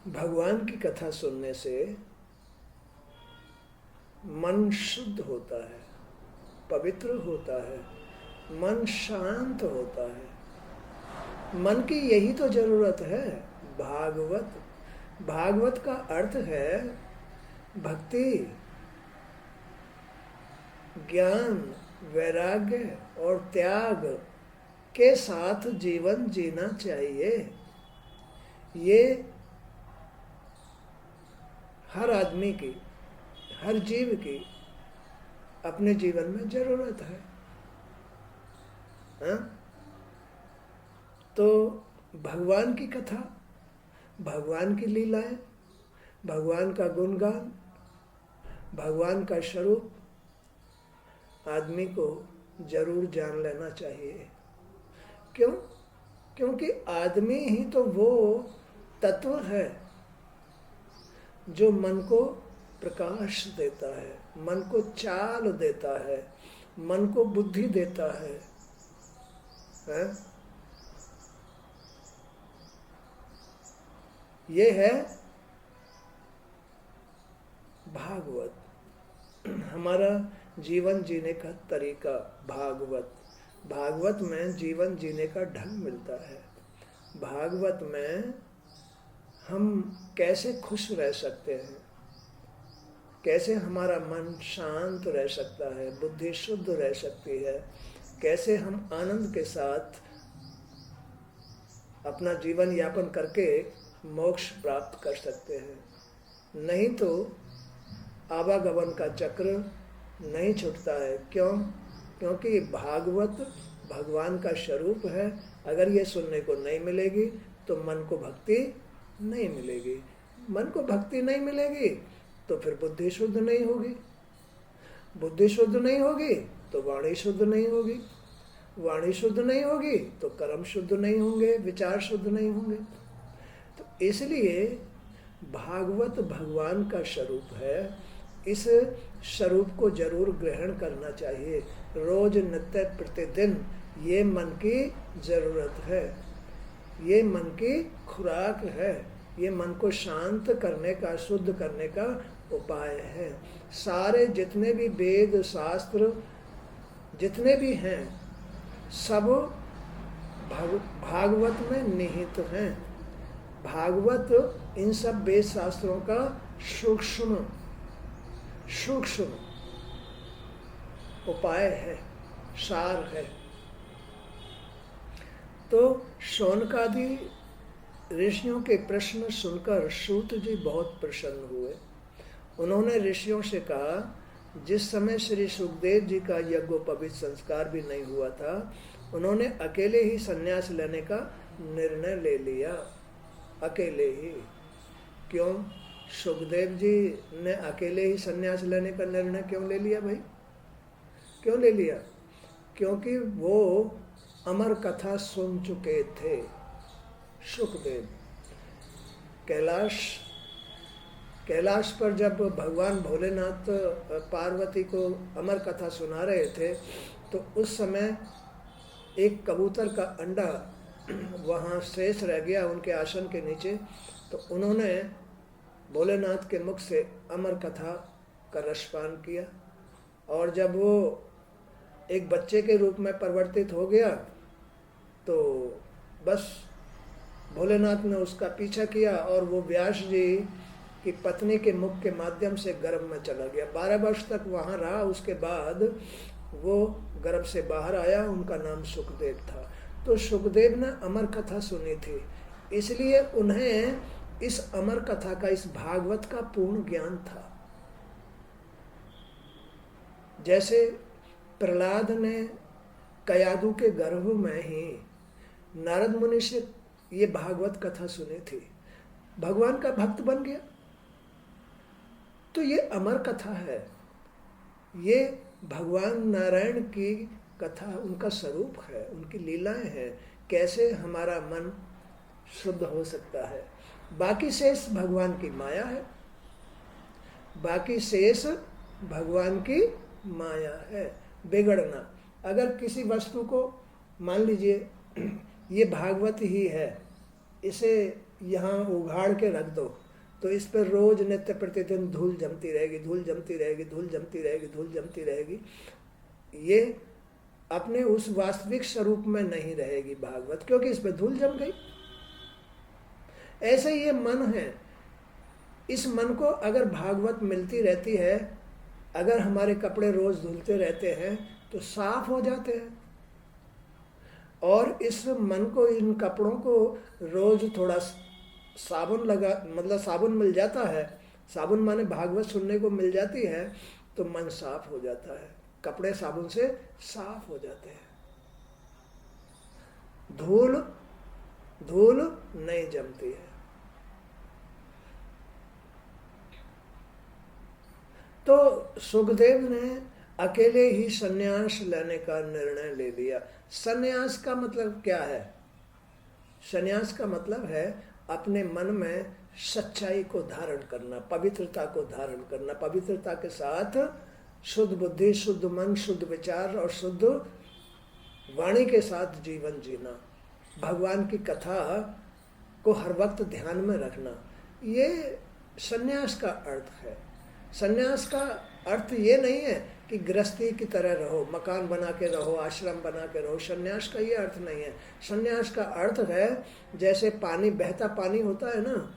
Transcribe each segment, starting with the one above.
भगवान की कथा सुनने से मन शुद्ध होता है, पवित्र होता है, मन शांत होता है। मन की यही तो जरूरत है। भागवत, भागवत का अर्थ है भक्ति, ज्ञान, वैराग्य और त्याग के साथ जीवन जीना चाहिए। ये हर आदमी की, हर जीव की अपने जीवन में जरूरत है। हाँ? तो भगवान की कथा, भगवान की लीलाएं, भगवान का गुणगान, भगवान का स्वरूप आदमी को जरूर जान लेना चाहिए। क्यों? क्योंकि आदमी ही तो वो तत्व है जो मन को प्रकाश देता है, मन को चाल देता है, मन को बुद्धि देता है, है? ये है भागवत, हमारा जीवन जीने का तरीका। भागवत, भागवत में जीवन जीने का ढंग मिलता है। भागवत में हम कैसे खुश रह सकते हैं, कैसे हमारा मन शांत रह सकता है, बुद्धि शुद्ध रह सकती है, कैसे हम आनंद के साथ अपना जीवन यापन करके मोक्ष प्राप्त कर सकते हैं। नहीं तो आवागमन का चक्र नहीं छूटता है। क्यों? क्योंकि भागवत भगवान का स्वरूप है। अगर ये सुनने को नहीं मिलेगी तो मन को भक्ति नहीं मिलेगी। मन को भक्ति नहीं मिलेगी तो फिर बुद्धि शुद्ध नहीं होगी। बुद्धि शुद्ध नहीं होगी तो वाणी शुद्ध नहीं होगी। वाणी शुद्ध नहीं होगी तो कर्म शुद्ध नहीं होंगे, विचार शुद्ध नहीं होंगे। तो इसलिए भागवत भगवान का स्वरूप है। इस स्वरूप को जरूर ग्रहण करना चाहिए। रोज नित्य प्रतिदिन ये मन की जरूरत है, ये मन की खुराक है, ये मन को शांत करने का, शुद्ध करने का उपाय है। सारे जितने भी वेद शास्त्र जितने भी हैं सब भागवत में निहित हैं। भागवत इन सब वेद शास्त्रों का सूक्ष्म सूक्ष्म उपाय है, सार है। तो शौनकादि ऋषियों के प्रश्न सुनकर सूत जी बहुत प्रसन्न हुए। उन्होंने ऋषियों से कहा, जिस समय श्री सुखदेव जी का यज्ञोपवीत संस्कार भी नहीं हुआ था, उन्होंने अकेले ही संन्यास लेने का निर्णय ले लिया। अकेले ही। क्यों? सुखदेव जी ने अकेले ही संन्यास लेने का निर्णय क्यों ले लिया भाई? क्यों ले लिया? क्योंकि वो अमर कथा सुन चुके थे। सुखदेव कैलाश पर जब भगवान भोलेनाथ पार्वती को अमर कथा सुना रहे थे तो उस समय एक कबूतर का अंडा वहाँ शेष रह गया उनके आसन के नीचे। तो उन्होंने भोलेनाथ के मुख से अमर कथा का रसपान किया और जब वो एक बच्चे के रूप में परिवर्तित हो गया तो बस भोलेनाथ ने उसका पीछा किया और वो व्यास जी की पत्नी के मुख के माध्यम से गर्भ में चला गया। 12 वर्ष तक वहाँ रहा। उसके बाद वो गर्भ से बाहर आया। उनका नाम सुखदेव था। तो सुखदेव ने अमर कथा सुनी थी, इसलिए उन्हें इस अमर कथा का, इस भागवत का पूर्ण ज्ञान था। जैसे प्रहलाद ने कयादु के गर्भ में ही नारद मुनि से ये भागवत कथा सुनी थी, भगवान का भक्त बन गया। तो ये अमर कथा है, ये भगवान नारायण की कथा, उनका स्वरूप है, उनकी लीलाएं हैं। कैसे हमारा मन शुद्ध हो सकता है। बाकी शेष भगवान की माया है, बाकी शेष भगवान की माया है। बिगड़ना, अगर किसी वस्तु को मान लीजिए ये भागवत ही है, इसे यहाँ उघाड़ के रख दो तो इस पर रोज नित्य प्रतिदिन धूल जमती रहेगी, धूल जमती रहेगी, धूल जमती रहेगी, धूल जमती रहेगी। ये अपने उस वास्तविक स्वरूप में नहीं रहेगी भागवत, क्योंकि इस पर धूल जम गई। ऐसे ये मन है, इस मन को अगर भागवत मिलती रहती है, अगर हमारे कपड़े रोज धुलते रहते हैं तो साफ हो जाते हैं। और इस मन को, इन कपड़ों को रोज थोड़ा साबुन लगा, मतलब साबुन मिल जाता है, साबुन माने भागवत सुनने को मिल जाती है तो मन साफ हो जाता है, कपड़े साबुन से साफ हो जाते हैं। धूल धूल नहीं जमती है। तो सुखदेव ने अकेले ही सन्यास लेने का निर्णय ले लिया। सन्यास का मतलब क्या है? सन्यास का मतलब है अपने मन में सच्चाई को धारण करना, पवित्रता को धारण करना, पवित्रता के साथ शुद्ध बुद्धि, शुद्ध मन, शुद्ध विचार और शुद्ध वाणी के साथ जीवन जीना, भगवान की कथा को हर वक्त ध्यान में रखना, ये सन्यास का अर्थ है। सन्यास का अर्थ ये नहीं है कि गृहस्थी की तरह रहो, मकान बना के रहो, आश्रम बना के रहो। सन्यास का ये अर्थ नहीं है। सन्यास का अर्थ है जैसे पानी, बहता पानी होता है ना,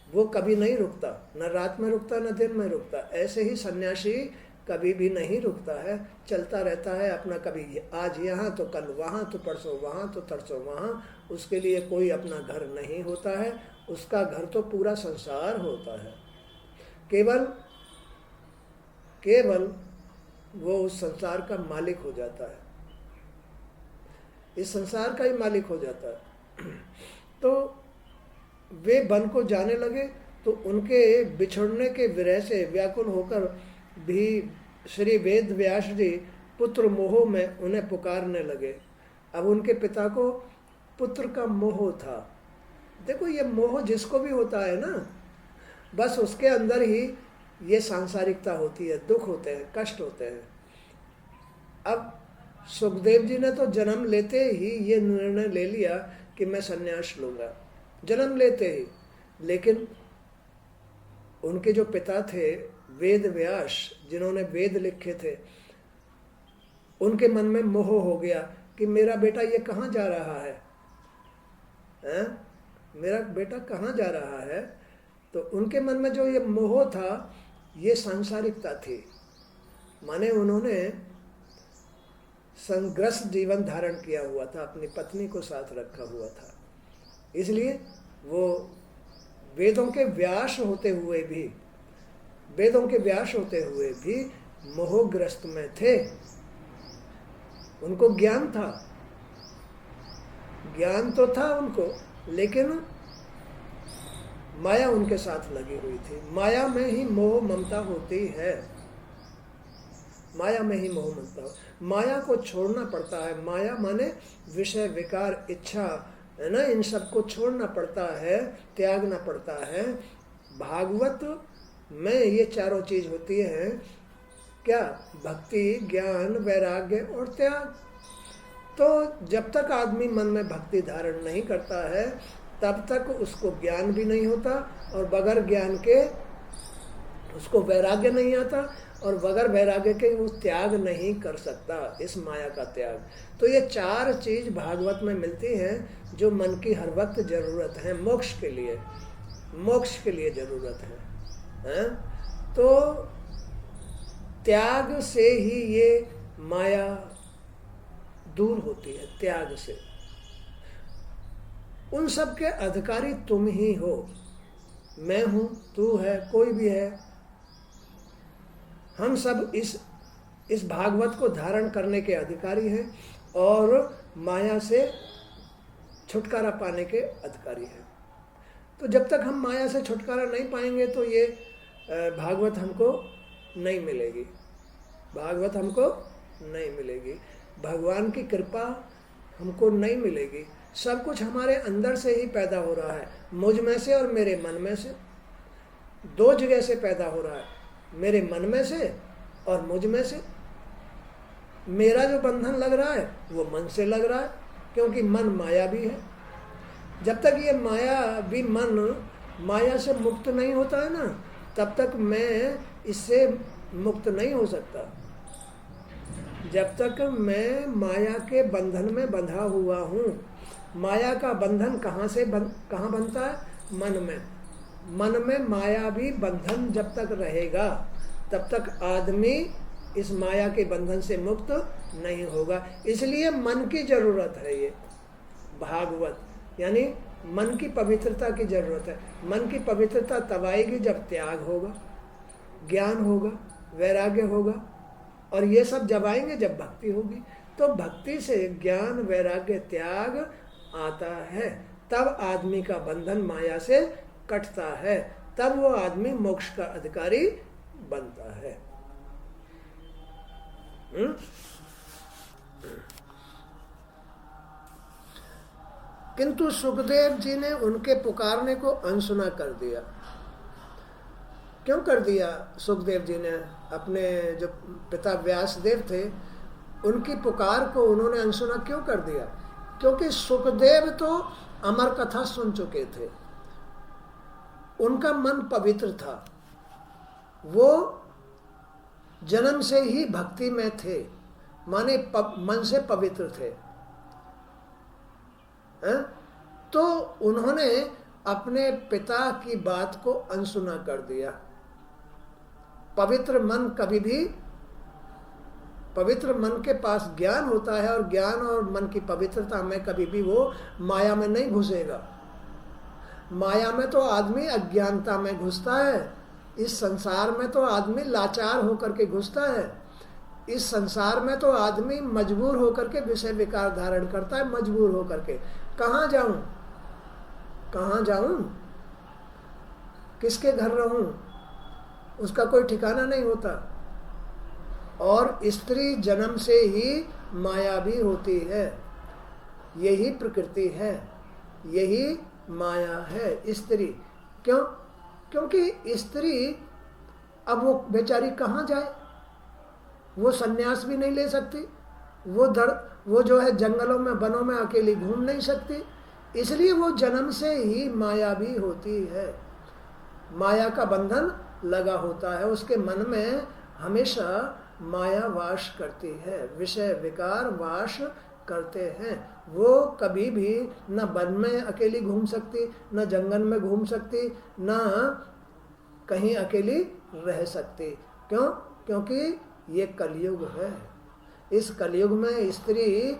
वो कभी नहीं रुकता, न रात में रुकता न दिन में रुकता। ऐसे ही सन्यासी कभी भी नहीं रुकता है, चलता रहता है अपना, कभी आज यहाँ तो कल वहाँ, तो परसों वहाँ, तो तरसों वहाँ। उसके लिए कोई अपना घर नहीं होता है, उसका घर तो पूरा संसार होता है। केवल वो उस संसार का मालिक हो जाता है, इस संसार का ही मालिक हो जाता है। तो वे वन को जाने लगे तो उनके बिछड़ने के विरह से व्याकुल होकर भी श्री वेद व्यास जी पुत्र मोह में उन्हें पुकारने लगे। अब उनके पिता को पुत्र का मोह था। देखो, ये मोह जिसको भी होता है ना, बस उसके अंदर ही ये सांसारिकता होती है, दुख होते हैं, कष्ट होते हैं। अब सुखदेव जी ने तो जन्म लेते ही ये निर्णय ले लिया कि मैं संन्यास लूंगा, जन्म लेते ही। लेकिन उनके जो पिता थे वेद व्यास, जिन्होंने वेद लिखे थे, उनके मन में मोह हो गया कि मेरा बेटा ये कहाँ जा रहा है, मेरा बेटा कहाँ जा रहा है। तो उनके मन में जो ये मोह था, ये सांसारिकता थी, माने उन्होंने संग्रस्त जीवन धारण किया हुआ था, अपनी पत्नी को साथ रखा हुआ था, इसलिए वो वेदों के व्यास होते हुए भी मोहग्रस्त में थे। उनको ज्ञान था, ज्ञान तो था उनको, लेकिन माया उनके साथ लगी हुई थी। माया में ही मोह ममता होती है, माया में ही मोह ममता। माया को छोड़ना पड़ता है। माया माने विषय, विकार, इच्छा, है ना, इन सबको छोड़ना पड़ता है, त्यागना पड़ता है। भागवत में ये चारों चीज होती है। क्या? भक्ति, ज्ञान, वैराग्य और त्याग। तो जब तक आदमी मन में भक्ति धारण नहीं करता है, तब तक उसको ज्ञान भी नहीं होता, और बगैर ज्ञान के उसको वैराग्य नहीं आता, और बगैर वैराग्य के वो त्याग नहीं कर सकता, इस माया का त्याग। तो ये चार चीज भागवत में मिलती हैं जो मन की हर वक्त जरूरत है, मोक्ष के लिए जरूरत है? तो त्याग से ही ये माया दूर होती है, त्याग से। उन सब के अधिकारी तुम ही हो, मैं हूं, तू है, कोई भी है। हम सब इस भागवत को धारण करने के अधिकारी हैं और माया से छुटकारा पाने के अधिकारी हैं। तो जब तक हम माया से छुटकारा नहीं पाएंगे तो ये भागवत हमको नहीं मिलेगी, भागवत हमको नहीं मिलेगी, भगवान की कृपा हमको नहीं मिलेगी। सब कुछ हमारे अंदर से ही पैदा हो रहा है, मुझ में से और मेरे मन में से। दो जगह से पैदा हो रहा है, मेरे मन में से और मुझ में से। मेरा जो बंधन लग रहा है वो मन से लग रहा है, क्योंकि मन माया भी है। जब तक ये माया भी मन माया से मुक्त नहीं होता है ना, तब तक मैं इससे मुक्त नहीं हो सकता। जब तक मैं माया के बंधन में बंधा हुआ हूँ। माया का बंधन कहाँ बनता है? मन में। मन में माया भी बंधन जब तक रहेगा तब तक आदमी इस माया के बंधन से मुक्त नहीं होगा। इसलिए मन की जरूरत है। ये भागवत यानी मन की पवित्रता की जरूरत है। मन की पवित्रता तब आएगी जब त्याग होगा, ज्ञान होगा, वैराग्य होगा, और ये सब जब आएंगे जब भक्ति होगी। तो भक्ति से ज्ञान, वैराग्य, त्याग आता है, तब आदमी का बंधन माया से कटता है, तब वो आदमी मोक्ष का अधिकारी बनता है। किंतु सुखदेव जी ने उनके पुकारने को अनसुना कर दिया। क्यों कर दिया? सुखदेव जी ने अपने जो पिता व्यासदेव थे उनकी पुकार को उन्होंने अनसुना क्यों कर दिया? क्योंकि सुखदेव तो अमर कथा सुन चुके थे, उनका मन पवित्र था, वो जन्म से ही भक्ति में थे, माने मन से पवित्र थे। तो उन्होंने अपने पिता की बात को अनसुना कर दिया। पवित्र मन के पास ज्ञान होता है, और ज्ञान और मन की पवित्रता में कभी भी वो माया में नहीं घुसेगा। माया में तो आदमी अज्ञानता में घुसता है, इस संसार में तो आदमी लाचार होकर के घुसता है, इस संसार में तो आदमी मजबूर होकर के विषय विकार धारण करता है, मजबूर होकर के। कहाँ जाऊं, किसके घर रहूं, उसका कोई ठिकाना नहीं होता। और स्त्री जन्म से ही माया भी होती है, यही प्रकृति है, यही माया है स्त्री। क्यों? क्योंकि स्त्री अब वो बेचारी कहाँ जाए, वो सन्यास भी नहीं ले सकती, वो जो है जंगलों में, वनों में अकेली घूम नहीं सकती, इसलिए वो जन्म से ही माया भी होती है। माया का बंधन लगा होता है, उसके मन में हमेशा माया वास करती है, विषय विकार वास करते हैं। वो कभी भी न वन में अकेली घूम सकती, न जंगल में घूम सकती, न कहीं अकेली रह सकती। क्यों? क्योंकि ये कलयुग है। इस कलयुग में स्त्री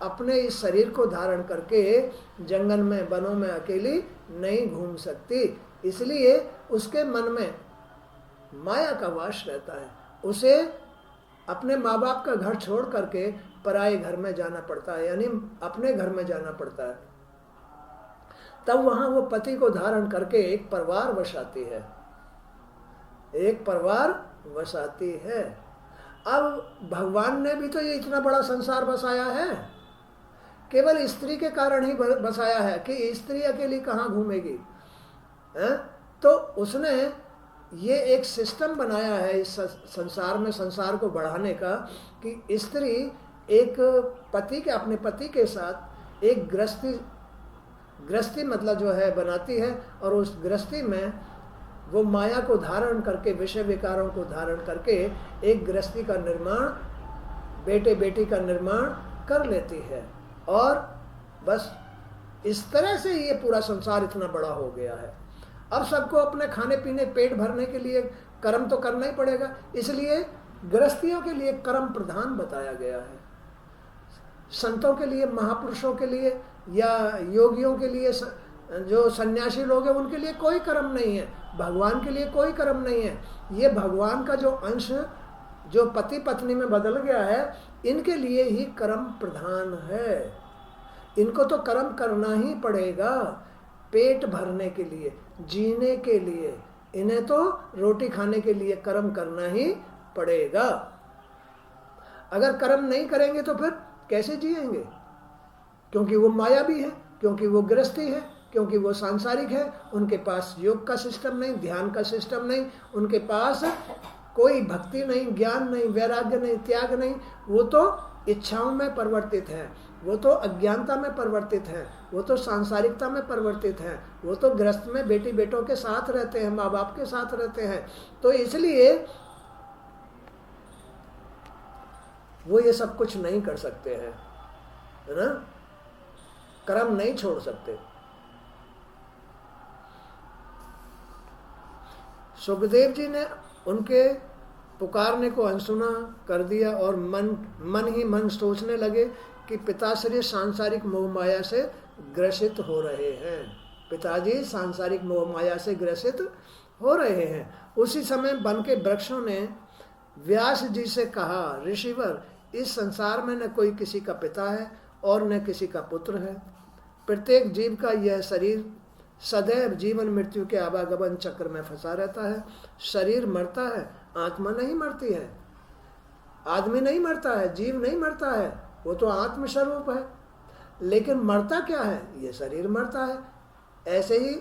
अपने इस शरीर को धारण करके जंगल में, वनों में अकेली नहीं घूम सकती, इसलिए उसके मन में माया का वास रहता है। उसे अपने माँ बाप का घर छोड़ करके पराये घर में जाना पड़ता है, यानी अपने घर में जाना पड़ता है। तब वहां वो पति को धारण करके एक परिवार बसाती है, एक परिवार बसाती है। अब भगवान ने भी तो ये इतना बड़ा संसार बसाया है, केवल स्त्री के कारण ही बसाया है कि स्त्री अकेली कहाँ घूमेगी, है? तो उसने ये एक सिस्टम बनाया है इस संसार में, संसार को बढ़ाने का, कि स्त्री एक अपने पति के साथ एक गृहस्थी मतलब जो है बनाती है, और उस गृहस्थी में वो माया को धारण करके, विषय विकारों को धारण करके एक गृहस्थी का निर्माण, बेटे बेटी का निर्माण कर लेती है। और बस इस तरह से ये पूरा संसार इतना बड़ा हो गया है। अब सबको अपने खाने पीने, पेट भरने के लिए कर्म तो करना ही पड़ेगा, इसलिए गृहस्थियों के लिए कर्म प्रधान बताया गया है। संतों के लिए, महापुरुषों के लिए या योगियों के लिए, जो सन्यासी लोग हैं उनके लिए कोई कर्म नहीं है, भगवान के लिए कोई कर्म नहीं है। ये भगवान का जो अंश जो पति पत्नी में बदल गया है, इनके लिए ही कर्म प्रधान है। इनको तो कर्म करना ही पड़ेगा, पेट भरने के लिए, जीने के लिए, इन्हें तो रोटी खाने के लिए कर्म करना ही पड़ेगा। अगर कर्म नहीं करेंगे तो फिर कैसे जिएंगे? क्योंकि वो माया भी है, क्योंकि वो गृहस्थी है, क्योंकि वो सांसारिक है। उनके पास योग का सिस्टम नहीं, ध्यान का सिस्टम नहीं, उनके पास कोई भक्ति नहीं, ज्ञान नहीं, वैराग्य नहीं, त्याग नहीं। वो तो इच्छाओं में परिवर्तित है। वो तो अज्ञानता में परिवर्तित हैं, वो तो सांसारिकता में परिवर्तित हैं, वो तो गृहस्थ में बेटी बेटों के साथ रहते हैं, माँ बाप के साथ रहते हैं। तो इसलिए वो ये सब कुछ नहीं कर सकते हैं, है ना, कर्म नहीं छोड़ सकते। सुखदेव जी ने उनके पुकारने को अनसुना कर दिया और मन ही मन सोचने लगे कि पिताश्री सांसारिक मोह माया से ग्रसित हो रहे हैं, पिताजी सांसारिक मोह माया से ग्रसित हो रहे हैं। उसी समय वन के वृक्षों ने व्यास जी से कहा, ऋषिवर, इस संसार में न कोई किसी का पिता है और न किसी का पुत्र है। प्रत्येक जीव का यह शरीर सदैव जीवन मृत्यु के आवागमन चक्र में फंसा रहता है। शरीर मरता है, आत्मा नहीं मरती है। आदमी नहीं मरता है, जीव नहीं मरता है, वो तो आत्म स्वरूप है। लेकिन मरता क्या है? ये शरीर मरता है। ऐसे ही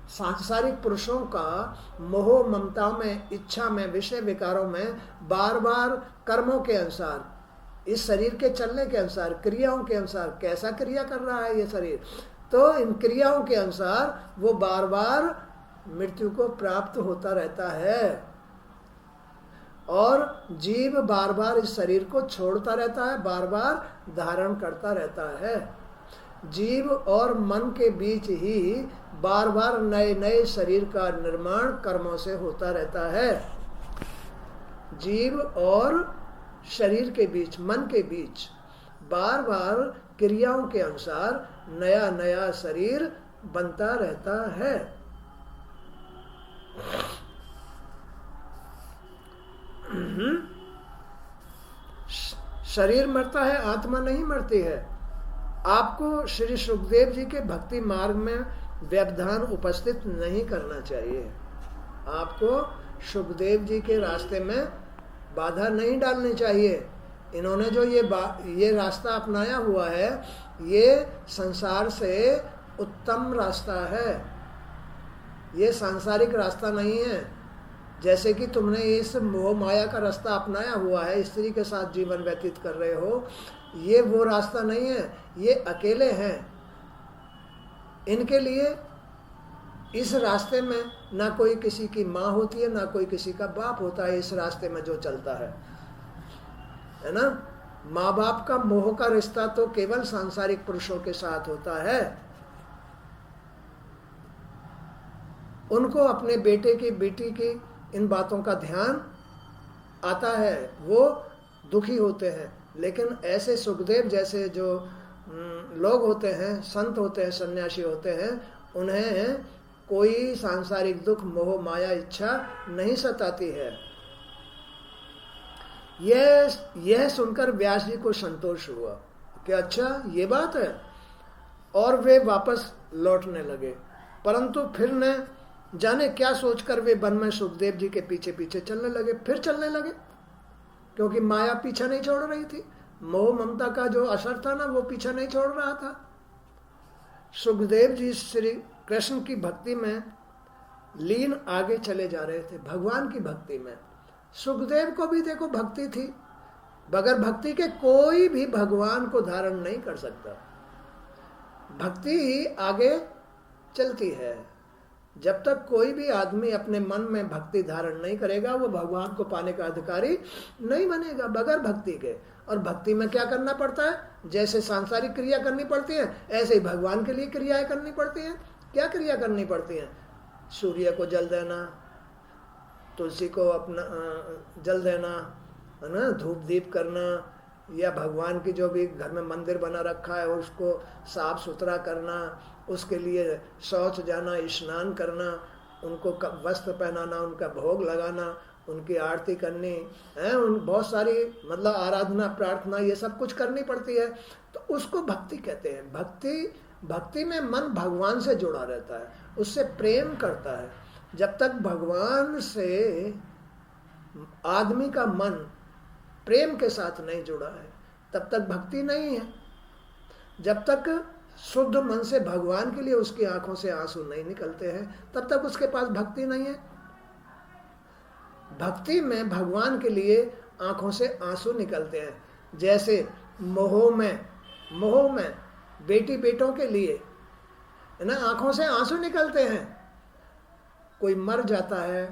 सांसारिक पुरुषों का मोह ममता में, इच्छा में, विषय विकारों में बार बार कर्मों के अनुसार, इस शरीर के चलने के अनुसार, क्रियाओं के अनुसार, कैसा क्रिया कर रहा है ये शरीर, तो इन क्रियाओं के अनुसार वो बार बार मृत्यु को प्राप्त होता रहता है और जीव बार बार इस शरीर को छोड़ता रहता है, बार बार धारण करता रहता है। जीव और मन के बीच ही बार बार नए नए शरीर का निर्माण कर्मों से होता रहता है। जीव और शरीर के बीच, मन के बीच बार बार क्रियाओं के अनुसार नया नया शरीर बनता रहता है। शरीर मरता है, आत्मा नहीं मरती है। आपको श्री सुखदेव जी के भक्ति मार्ग में व्यवधान उपस्थित नहीं करना चाहिए। आपको सुखदेव जी के रास्ते में बाधा नहीं डालनी चाहिए। इन्होंने जो ये रास्ता अपनाया हुआ है, ये संसार से उत्तम रास्ता है, ये सांसारिक रास्ता नहीं है। जैसे कि तुमने इस मोह माया का रास्ता अपनाया हुआ है, स्त्री के साथ जीवन व्यतीत कर रहे हो, ये वो रास्ता नहीं है। ये अकेले हैं। इनके लिए इस रास्ते में ना कोई किसी की माँ होती है, ना कोई किसी का बाप होता है। इस रास्ते में जो चलता है ना, माँ बाप का मोह का रिश्ता तो केवल सांसारिक पुरुषों के साथ होता है। उनको अपने बेटे की, बेटी की इन बातों का ध्यान आता है, वो दुखी होते हैं। लेकिन ऐसे सुखदेव जैसे जो लोग होते हैं, संत होते हैं, सन्यासी होते हैं, उन्हें कोई सांसारिक दुख, मोह माया, इच्छा नहीं सताती है। यह सुनकर व्यास जी को संतोष हुआ कि अच्छा ये बात है, और वे वापस लौटने लगे। परंतु फिर न जाने क्या सोचकर वे वन में सुखदेव जी के पीछे पीछे चलने लगे। फिर चलने लगे क्योंकि माया पीछा नहीं छोड़ रही थी। मोह ममता का जो असर था ना, वो पीछा नहीं छोड़ रहा था। सुखदेव जी श्री कृष्ण की भक्ति में लीन आगे चले जा रहे थे, भगवान की भक्ति में। सुखदेव को भी देखो भक्ति थी। बगैर भक्ति के कोई भी भगवान को धारण नहीं कर सकता। भक्ति ही आगे चलती है। जब तक कोई भी आदमी अपने मन में भक्ति धारण नहीं करेगा, वो भगवान को पाने का अधिकारी नहीं बनेगा बगैर भक्ति के। और भक्ति में क्या करना पड़ता है? जैसे सांसारिक क्रिया करनी पड़ती है, ऐसे ही भगवान के लिए क्रियाएं करनी पड़ती हैं। क्या क्रिया करनी पड़ती हैं? सूर्य को जल देना, तुलसी को अपना जल देना, है ना, धूप दीप करना, या भगवान की जो भी घर में मंदिर बना रखा है उसको साफ सुथरा करना, उसके लिए शौच जाना, स्नान करना, उनको वस्त्र पहनाना, उनका भोग लगाना, उनकी आरती करनी है, उन बहुत सारी मतलब आराधना, प्रार्थना, ये सब कुछ करनी पड़ती है। तो उसको भक्ति कहते हैं। भक्ति में मन भगवान से जुड़ा रहता है, उससे प्रेम करता है। जब तक भगवान से आदमी का मन प्रेम के साथ नहीं जुड़ा है, तब तक भक्ति नहीं है। जब तक शुद्ध मन से भगवान के लिए उसकी आंखों से आंसू नहीं निकलते हैं, तब तक उसके पास भक्ति नहीं है। भक्ति में भगवान के लिए आंखों से आंसू निकलते हैं। जैसे मोह में मोह में बेटी बेटों के लिए है ना, आंखों से आंसू निकलते हैं। कोई मर जाता है,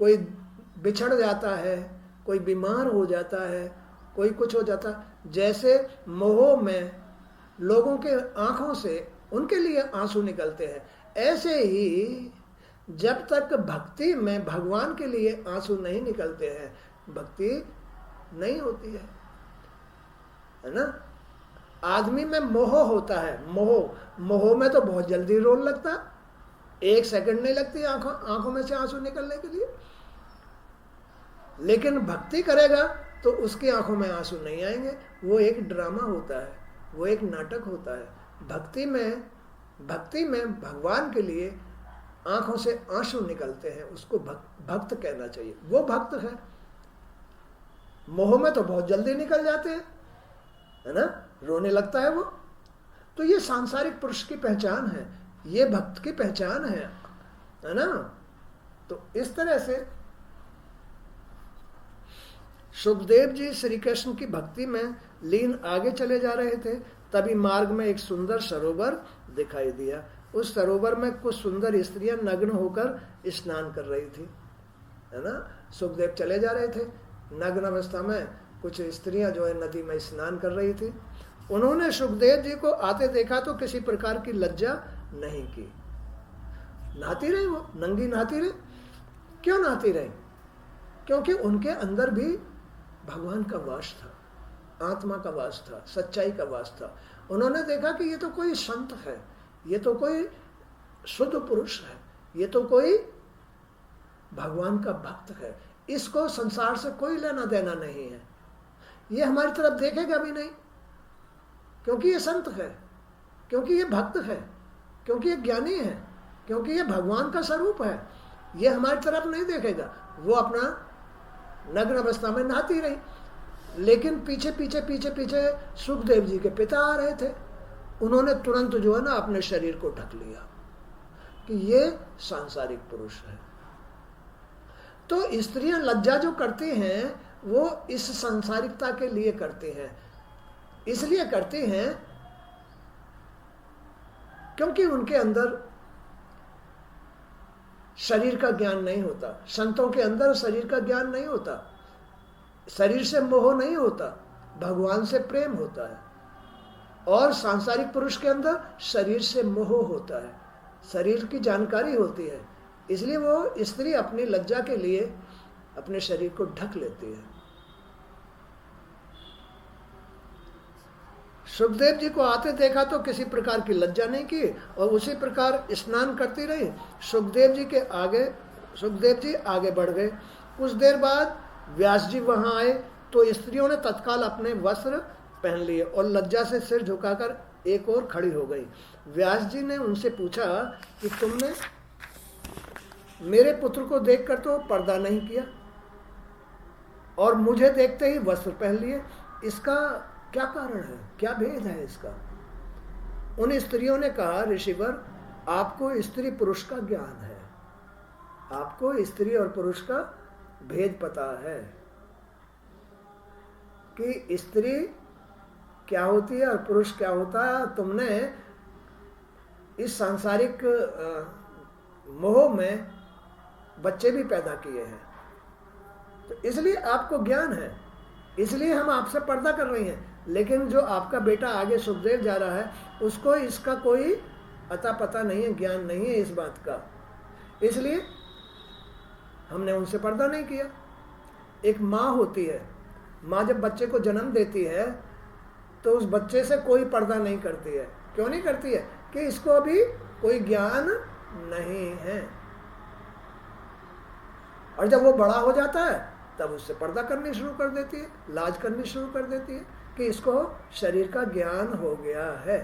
कोई बिछड़ जाता है, कोई बीमार हो जाता है, कोई कुछ हो जाता है। जैसे मोह में लोगों के आंखों से उनके लिए आंसू निकलते हैं, ऐसे ही जब तक भक्ति में भगवान के लिए आंसू नहीं निकलते हैं, भक्ति नहीं होती है ना। आदमी में मोह होता है, मोह में तो बहुत जल्दी रोने लगता, 1 सेकंड नहीं लगती आंखों में से आंसू निकलने के लिए। लेकिन भक्ति करेगा तो उसकी आंखों में आंसू नहीं आएंगे। वो एक ड्रामा होता है, वो एक नाटक होता है। भक्ति में भगवान के लिए आंखों से आंसू निकलते हैं, उसको भक्त कहना चाहिए। वो भक्त है। मोह में तो बहुत जल्दी निकल जाते हैं, है ना, रोने लगता है वो। तो ये सांसारिक पुरुष की पहचान है, ये भक्त की पहचान है ना। तो इस तरह से सुखदेव जी श्री कृष्ण की भक्ति में लीन आगे चले जा रहे थे। तभी मार्ग में एक सुंदर सरोवर दिखाई दिया। उस सरोवर में कुछ सुंदर स्त्रियां नग्न होकर स्नान कर रही थी, है ना। सुखदेव चले जा रहे थे, नग्न अवस्था में कुछ स्त्रियां जो है नदी में स्नान कर रही थी। उन्होंने सुखदेव जी को आते देखा तो किसी प्रकार की लज्जा नहीं की। नहाती रही, वो नंगी नहाती रही। क्यों नहाती रही? क्योंकि उनके अंदर भी भगवान का वास था, आत्मा का वास था, सच्चाई का वास था। उन्होंने देखा कि ये तो कोई संत है, ये तो कोई शुद्ध पुरुष है, ये तो कोई भगवान का भक्त है, इसको संसार से कोई लेना देना नहीं है, ये हमारी तरफ देखेगा भी नहीं, क्योंकि ये संत है, क्योंकि ये भक्त है, क्योंकि ये ज्ञानी है, क्योंकि ये भगवान का स्वरूप है, ये हमारी तरफ नहीं देखेगा। वो अपना नग्न अवस्था में नहाती रही। लेकिन पीछे पीछे पीछे पीछे सुखदेव जी के पिता आ रहे थे। उन्होंने तुरंत जो है ना अपने शरीर को ढक लिया कि ये सांसारिक पुरुष है। तो स्त्रियां लज्जा जो करती हैं वो इस सांसारिकता के लिए करती हैं, इसलिए करती हैं क्योंकि उनके अंदर शरीर का ज्ञान नहीं होता। संतों के अंदर शरीर का ज्ञान नहीं होता, शरीर से मोह नहीं होता, भगवान से प्रेम होता है। और सांसारिक पुरुष के अंदर शरीर से मोह होता है, शरीर की जानकारी होती है, इसलिए वो स्त्री अपनी लज्जा के लिए अपने शरीर को ढक लेती है। सुखदेव जी को आते देखा तो किसी प्रकार की लज्जा नहीं की और उसी प्रकार स्नान करती रही। सुखदेव जी आगे बढ़ गए। कुछ देर बाद व्यास जी वहां आए तो स्त्रियों ने तत्काल अपने वस्त्र पहन लिए और लज्जा से सिर झुकाकर एक और खड़ी हो गई। व्यास जी ने उनसे पूछा कि तुमने मेरे पुत्र को देखकर तो पर्दा नहीं किया और मुझे देखते ही वस्त्र पहन लिए, इसका क्या कारण है, क्या भेद है इसका? उन स्त्रियों ने कहा, ऋषिवर आपको स्त्री पुरुष का ज्ञान है, आपको स्त्री और पुरुष का भेद पता है कि स्त्री क्या होती है और पुरुष क्या होता है। तुमने इस सांसारिक मोह में बच्चे भी पैदा किए हैं, तो इसलिए आपको ज्ञान है, इसलिए हम आपसे पर्दा कर रही हैं। लेकिन जो आपका बेटा आगे सुखदेव जा रहा है उसको इसका कोई अता पता नहीं है, ज्ञान नहीं है इस बात का, इसलिए हमने उनसे पर्दा नहीं किया। एक माँ होती है, माँ जब बच्चे को जन्म देती है तो उस बच्चे से कोई पर्दा नहीं करती है। क्यों नहीं करती है? कि इसको अभी कोई ज्ञान नहीं है, और जब वो बड़ा हो जाता है तब उससे पर्दा करनी शुरू कर देती है, लाज करनी शुरू कर देती है कि इसको शरीर का ज्ञान हो गया है।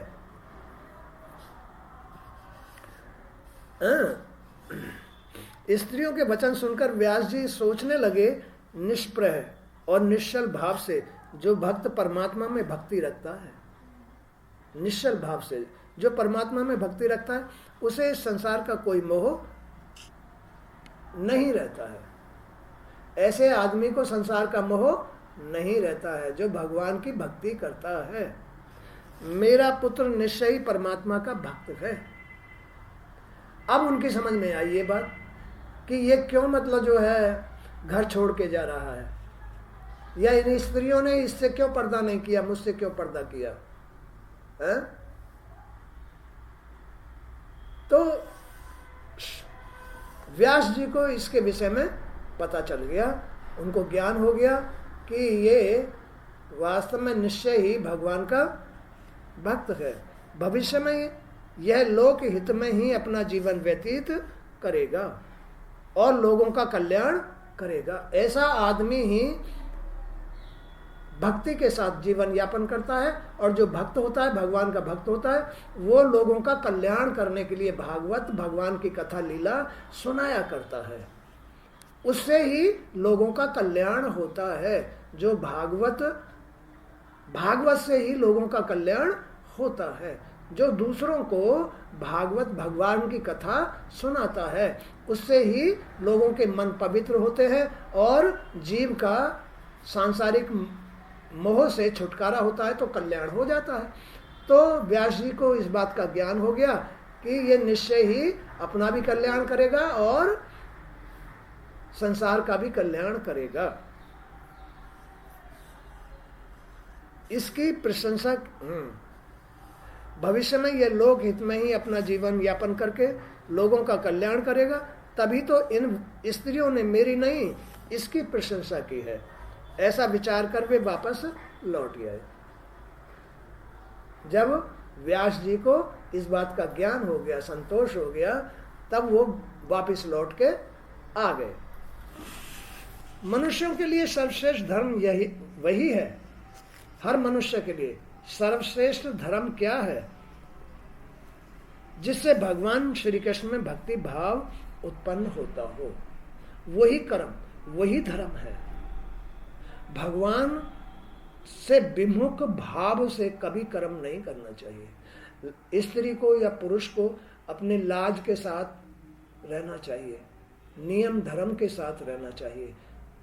स्त्रियों के वचन सुनकर व्यास जी सोचने लगे, निष्प्रह और निश्चल भाव से जो भक्त परमात्मा में भक्ति रखता है, निश्चल भाव से जो परमात्मा में भक्ति रखता है उसे इस संसार का कोई मोह नहीं रहता है। ऐसे आदमी को संसार का मोह नहीं रहता है जो भगवान की भक्ति करता है। मेरा पुत्र निश्चय ही परमात्मा का भक्त है। अब उनकी समझ में आई ये बात कि ये क्यों मतलब जो है घर छोड़ के जा रहा है, या इन स्त्रियों ने इससे क्यों पर्दा नहीं किया, मुझसे क्यों पर्दा किया है? तो व्यास जी को इसके विषय में पता चल गया, उनको ज्ञान हो गया कि ये वास्तव में निश्चय ही भगवान का भक्त है। भविष्य में यह लोक हित में ही अपना जीवन व्यतीत करेगा और लोगों का कल्याण करेगा। ऐसा आदमी ही भक्ति के साथ जीवन यापन करता है, और जो भक्त होता है, भगवान का भक्त होता है, वो लोगों का कल्याण करने के लिए भागवत, भगवान की कथा लीला सुनाया करता है। उससे ही लोगों का कल्याण होता है। जो भागवत से ही लोगों का कल्याण होता है। जो दूसरों को भागवत, भगवान की कथा सुनाता है, उससे ही लोगों के मन पवित्र होते हैं और जीव का सांसारिक मोह से छुटकारा होता है, तो कल्याण हो जाता है। तो व्यास जी को इस बात का ज्ञान हो गया कि ये निश्चय ही अपना भी कल्याण करेगा और संसार का भी कल्याण करेगा। इसकी प्रशंसा भविष्य में यह लोक हित में ही अपना जीवन यापन करके लोगों का कल्याण करेगा। तभी तो इन स्त्रियों ने मेरी नहीं, इसकी प्रशंसा की है। ऐसा विचार कर वे वापस लौट गए। जब व्यास जी को इस बात का ज्ञान हो गया, संतोष हो गया, तब वो वापस लौट के आ गए। मनुष्यों के लिए सर्वश्रेष्ठ धर्म यही वही है। हर मनुष्य के लिए सर्वश्रेष्ठ धर्म क्या है? जिससे भगवान श्री कृष्ण में भक्ति भाव उत्पन्न होता हो, वही कर्म, वही धर्म है। भगवान से विमुख भाव से कभी कर्म नहीं करना चाहिए। स्त्री को या पुरुष को अपने लाज के साथ रहना चाहिए, नियम धर्म के साथ रहना चाहिए,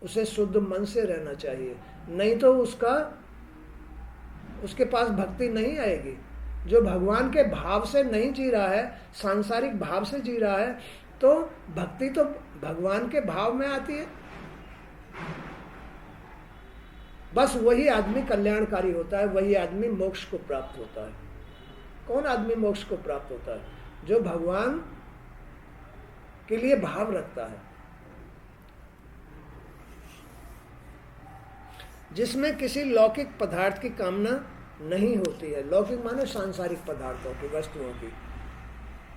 उसे शुद्ध मन से रहना चाहिए, नहीं तो उसके पास भक्ति नहीं आएगी। जो भगवान के भाव से नहीं जी रहा है, सांसारिक भाव से जी रहा है, तो भक्ति तो भगवान के भाव में आती है। बस वही आदमी कल्याणकारी होता है, वही आदमी मोक्ष को प्राप्त होता है। कौन आदमी मोक्ष को प्राप्त होता है? जो भगवान के लिए भाव रखता है, जिसमें किसी लौकिक पदार्थ की कामना नहीं होती है। लौकिक माने सांसारिक पदार्थों की, वस्तुओं की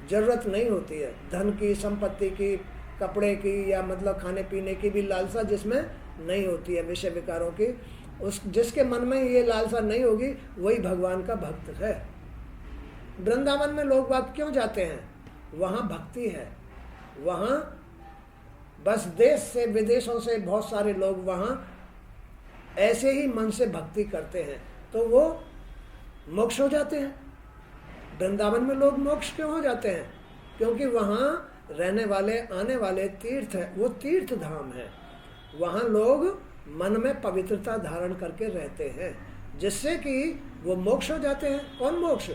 जरूरत नहीं होती है। धन की, संपत्ति की, कपड़े की, या मतलब खाने पीने की भी लालसा जिसमें नहीं होती है, विषय विकारों की। जिसके मन में ये लालसा नहीं होगी, वही भगवान का भक्त है। वृंदावन में लोग बात क्यों जाते हैं? वहाँ भक्ति है। वहाँ बस देश से विदेशों से बहुत सारे लोग वहाँ ऐसे ही मन से भक्ति करते हैं, तो वो मोक्ष हो जाते हैं। वृंदावन में लोग मोक्ष क्यों हो जाते हैं? क्योंकि वहाँ रहने वाले, आने वाले तीर्थ है, वो तीर्थ धाम है। वहाँ लोग मन में पवित्रता धारण करके रहते हैं, जिससे कि वो मोक्ष हो जाते हैं। कौन मोक्ष?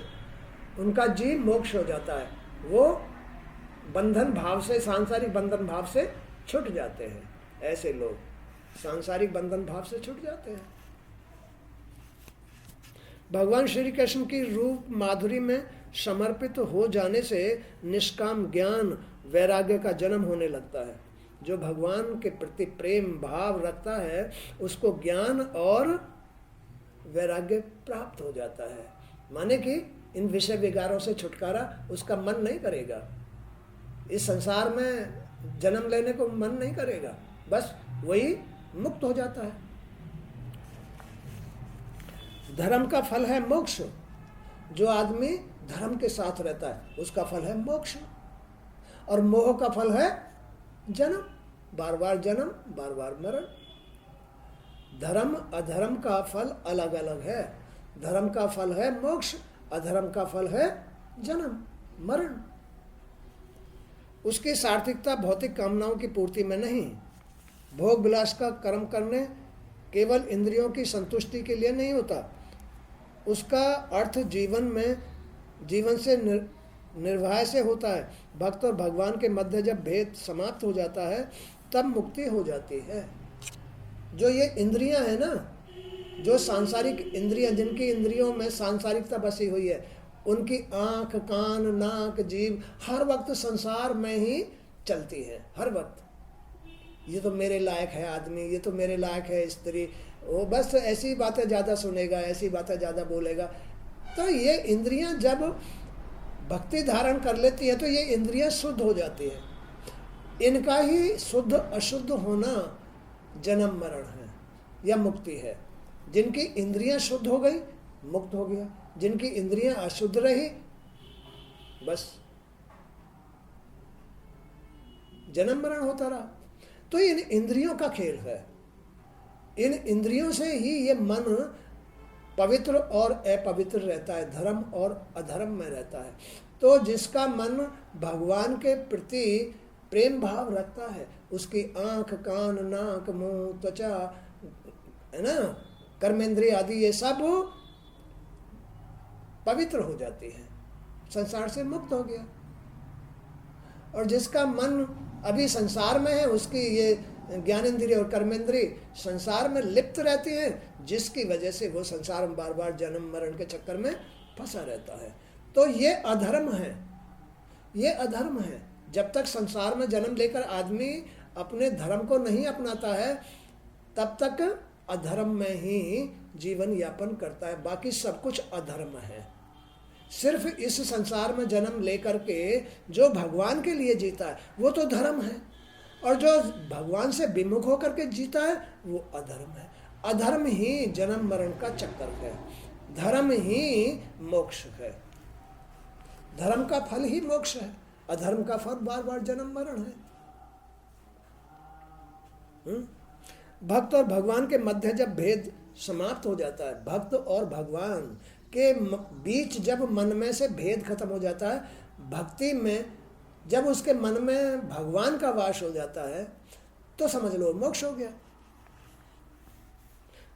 उनका जीव मोक्ष हो जाता है। वो बंधन भाव से, सांसारिक बंधन भाव से छूट जाते हैं। ऐसे लोग सांसारिक बंधन भाव से छूट जाते हैं। भगवान श्री कृष्ण की रूप माधुरी में समर्पित हो जाने से निष्काम ज्ञान, वैराग्य का जन्म होने लगता है। जो भगवान के प्रति प्रेम भाव रखता है, उसको ज्ञान और वैराग्य प्राप्त हो जाता है। माने कि इन विषय विकारों से छुटकारा उसका मन नहीं करेगा, इस संसार में जन्म लेने को मन नहीं करेगा, बस वही मुक्त हो जाता है। धर्म का फल है मोक्ष। जो आदमी धर्म के साथ रहता है, उसका फल है मोक्ष। और मोह का फल है जन्म, बार बार जन्म, बार बार मरण। धर्म अधर्म का फल अलग अलग है। धर्म का फल है मोक्ष, अधर्म का फल है जन्म मरण। उसकी सार्थकता भौतिक कामनाओं की पूर्ति में नहीं, भोग विलास का कर्म करने केवल इंद्रियों की संतुष्टि के लिए नहीं होता। उसका अर्थ जीवन से निर्वाह से होता है। भक्त और भगवान के मध्य जब भेद समाप्त हो जाता है तब मुक्ति हो जाती है। जो ये इंद्रियां है ना, जो सांसारिक इंद्रियां, जिनकी इंद्रियों में सांसारिकता बसी हुई है, उनकी आंख, कान, नाक, जीभ हर वक्त संसार में ही चलती है। हर वक्त ये तो मेरे लायक है आदमी, ये तो मेरे लायक है स्त्री, वो बस ऐसी बातें ज़्यादा सुनेगा, ऐसी बातें ज़्यादा बोलेगा। तो ये इंद्रियां जब भक्ति धारण कर लेती है तो ये इंद्रियां शुद्ध हो जाती है। इनका ही शुद्ध अशुद्ध होना जन्म मरण है या मुक्ति है। जिनकी इंद्रियां शुद्ध हो गई मुक्त हो गया, जिनकी इंद्रियां अशुद्ध रही बस जन्म मरण होता रहा। तो इन इंद्रियों का खेल है। इन इंद्रियों से ही ये मन पवित्र और अपवित्र रहता है, धर्म और अधर्म में रहता है। तो जिसका मन भगवान के प्रति प्रेम भाव रखता है, उसकी आंख, कान, नाक, मुंह, त्वचा, है ना, कर्मेंद्रिय आदि ये सब पवित्र हो जाती है, संसार से मुक्त हो गया। और जिसका मन अभी संसार में है, उसकी ये ज्ञानेंद्रिय और कर्मेंद्रिय संसार में लिप्त रहती हैं, जिसकी वजह से वो संसार में बार बार जन्म मरण के चक्कर में फंसा रहता है। तो ये अधर्म है, ये अधर्म है। जब तक संसार में जन्म लेकर आदमी अपने धर्म को नहीं अपनाता है तब तक अधर्म में ही जीवन यापन करता है, बाकी सब कुछ अधर्म है। सिर्फ इस संसार में जन्म लेकर के जो भगवान के लिए जीता है वो तो धर्म है, और जो भगवान से विमुख होकर के जीता है वो अधर्म है। अधर्म ही जन्म मरण का चक्कर है, धर्म ही मोक्ष है। धर्म का फल ही मोक्ष है, अधर्म का फल बार बार जन्म मरण है। भक्त और भगवान के मध्य जब भेद समाप्त हो जाता है, भक्त और भगवान के बीच जब मन में से भेद खत्म हो जाता है, भक्ति में जब उसके मन में भगवान का वास हो जाता है तो समझ लो मोक्ष हो गया।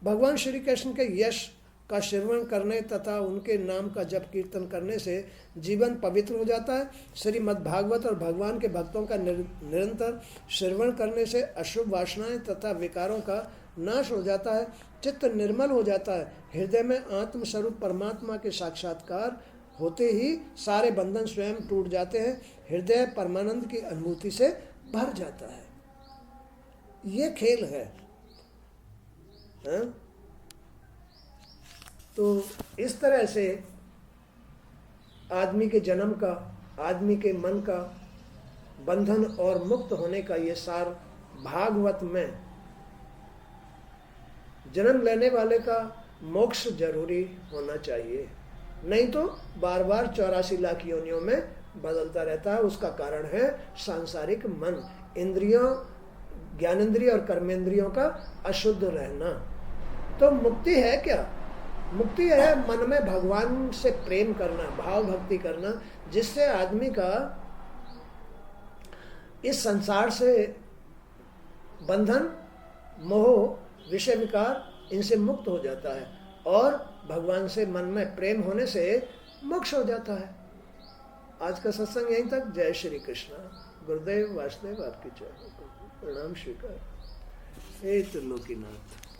भगवान श्री कृष्ण के यश का श्रवण करने तथा उनके नाम का जप कीर्तन करने से जीवन पवित्र हो जाता है। श्रीमद् भागवत और भगवान के भक्तों का निरंतर श्रवण करने से अशुभ वासनाएं तथा विकारों का नाश हो जाता है, चित्त निर्मल हो जाता है। हृदय में आत्म स्वरूप परमात्मा के साक्षात्कार होते ही सारे बंधन स्वयं टूट जाते हैं, हृदय परमानंद की अनुभूति से भर जाता है। ये खेल है, हाँ? तो इस तरह से आदमी के जन्म का, आदमी के मन का बंधन और मुक्त होने का ये सार भागवत में जन्म लेने वाले का मोक्ष जरूरी होना चाहिए, नहीं तो बार बार 84 लाख योनियों में बदलता रहता है। उसका कारण है सांसारिक मन, इंद्रियों, ज्ञानेंद्रिय और कर्मेंद्रियों का अशुद्ध रहना। तो मुक्ति है क्या? मुक्ति है मन में भगवान से प्रेम करना, भाव भक्ति करना, जिससे आदमी का इस संसार से बंधन, मोह, विषय विकार इनसे मुक्त हो जाता है और भगवान से मन में प्रेम होने से मोक्ष हो जाता है। आज का सत्संग यहीं तक। जय श्री कृष्ण। गुरुदेव वासुदेव आपकी जय। प्रणाम स्वीकार। हे त्रिलोकीनाथ।